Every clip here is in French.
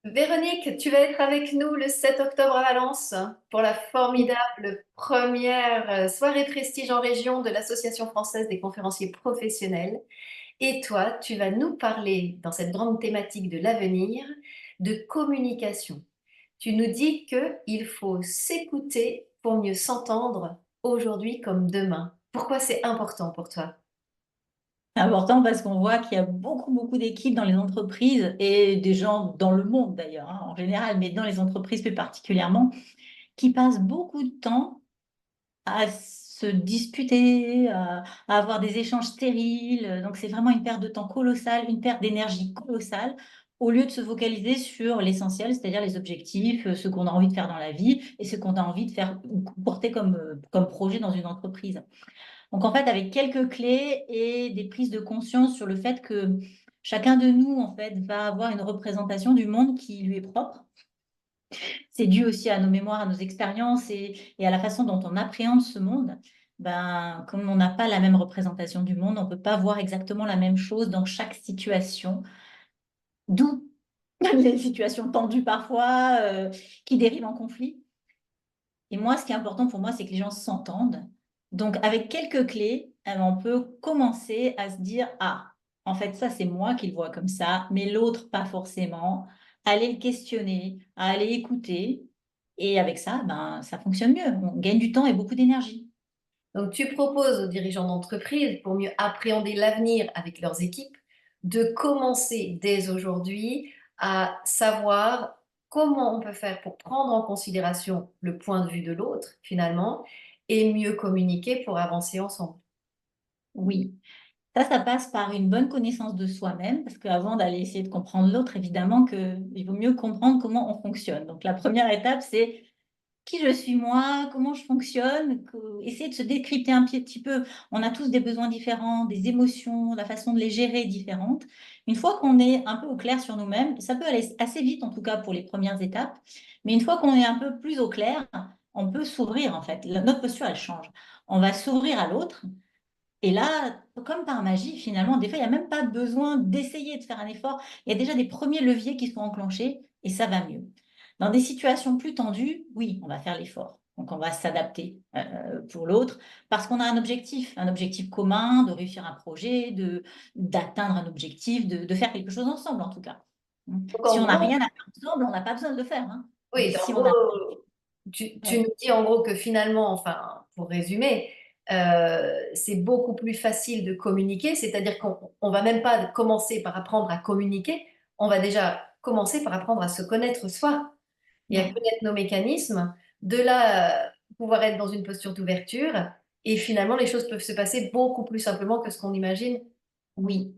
Véronique, tu vas être avec nous le 7 octobre à Valence pour la formidable première soirée prestige en région de l'Association française des conférenciers professionnels. Et toi, tu vas nous parler dans cette grande thématique de l'avenir de communication. Tu nous dis qu'il faut s'écouter pour mieux s'entendre aujourd'hui comme demain. Pourquoi c'est important pour toi? C'est important parce qu'on voit qu'il y a beaucoup d'équipes dans les entreprises et des gens dans le monde d'ailleurs, hein, en général, mais dans les entreprises plus particulièrement, qui passent beaucoup de temps à se disputer, à avoir des échanges stériles. Donc c'est vraiment une perte de temps colossale, une perte d'énergie colossale, au lieu de se focaliser sur l'essentiel, c'est-à-dire les objectifs, ce qu'on a envie de faire dans la vie et ce qu'on a envie de faire ou porter comme projet dans une entreprise. Donc en fait, avec quelques clés et des prises de conscience sur le fait que chacun de nous, en fait, va avoir une représentation du monde qui lui est propre. C'est dû aussi à nos mémoires, à nos expériences et à la façon dont on appréhende ce monde. Ben, comme on n'a pas la même représentation du monde, on ne peut pas voir exactement la même chose dans chaque situation, d'où les situations tendues parfois, qui dérivent en conflit. Et moi, ce qui est important pour moi, c'est que les gens s'entendent. Donc, avec quelques clés, on peut commencer à se dire, ah, en fait, ça, c'est moi qui le vois comme ça, mais l'autre, pas forcément. Aller le questionner, aller écouter. Et avec ça, ben, ça fonctionne mieux. On gagne du temps et beaucoup d'énergie. Donc, tu proposes aux dirigeants d'entreprise, pour mieux appréhender l'avenir avec leurs équipes, de commencer dès aujourd'hui à savoir comment on peut faire pour prendre en considération le point de vue de l'autre, finalement, et mieux communiquer pour avancer ensemble. Oui. Ça passe par une bonne connaissance de soi-même, parce qu'avant d'aller essayer de comprendre l'autre, évidemment qu'il vaut mieux comprendre comment on fonctionne. Donc, la première étape, c'est qui je suis moi, comment je fonctionne, essayer de se décrypter un petit peu. On a tous des besoins différents, des émotions, la façon de les gérer est différente. Une fois qu'on est un peu au clair sur nous-mêmes, ça peut aller assez vite en tout cas pour les premières étapes, mais une fois qu'on est un peu plus au clair, on peut s'ouvrir en fait. Notre posture, elle change. On va s'ouvrir à l'autre. Et là, comme par magie, finalement, des fois, il n'y a même pas besoin d'essayer de faire un effort. Il y a déjà des premiers leviers qui sont enclenchés et ça va mieux. Dans des situations plus tendues, oui, on va faire l'effort. Donc, on va s'adapter pour l'autre parce qu'on a un objectif commun, de réussir un projet, d'atteindre un objectif, de faire quelque chose ensemble, en tout cas. Donc, Si en on n'a gros, rien à faire ensemble, on n'a pas besoin de le faire, hein. Mais oui, en si on a... gros, tu Ouais. nous dis en gros que finalement, enfin, pour résumer, c'est beaucoup plus facile de communiquer, c'est-à-dire qu'on va même pas commencer par apprendre à communiquer, on va déjà commencer par apprendre à se connaître soi et à Ouais. connaître nos mécanismes. De là, pouvoir être dans une posture d'ouverture et finalement, les choses peuvent se passer beaucoup plus simplement que ce qu'on imagine. Oui.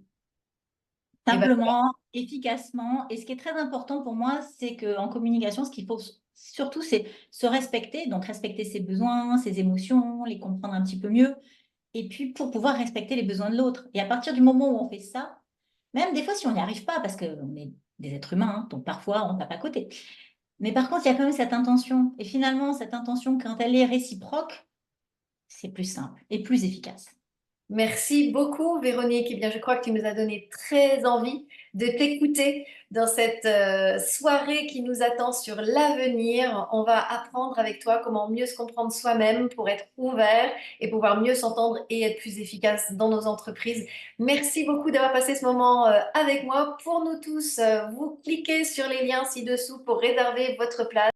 Et ben, Simplement, efficacement. Et ce qui est très important pour moi, c'est qu'en communication, ce qu'il faut surtout, c'est se respecter, donc respecter ses besoins, ses émotions, les comprendre un petit peu mieux, et puis pour pouvoir respecter les besoins de l'autre. Et à partir du moment où on fait ça, même des fois si on n'y arrive pas, parce qu'on est des êtres humains, hein, donc parfois on tape à côté. Mais par contre, il y a quand même cette intention. Et finalement, cette intention, quand elle est réciproque, c'est plus simple et plus efficace. merci beaucoup, Véronique. Eh bien, je crois que tu nous as donné très envie de t'écouter dans cette soirée qui nous attend sur l'avenir. On va apprendre avec toi comment mieux se comprendre soi-même pour être ouvert et pouvoir mieux s'entendre et être plus efficace dans nos entreprises. Merci beaucoup d'avoir passé ce moment avec moi. Pour nous tous, vous cliquez sur les liens ci-dessous pour réserver votre place.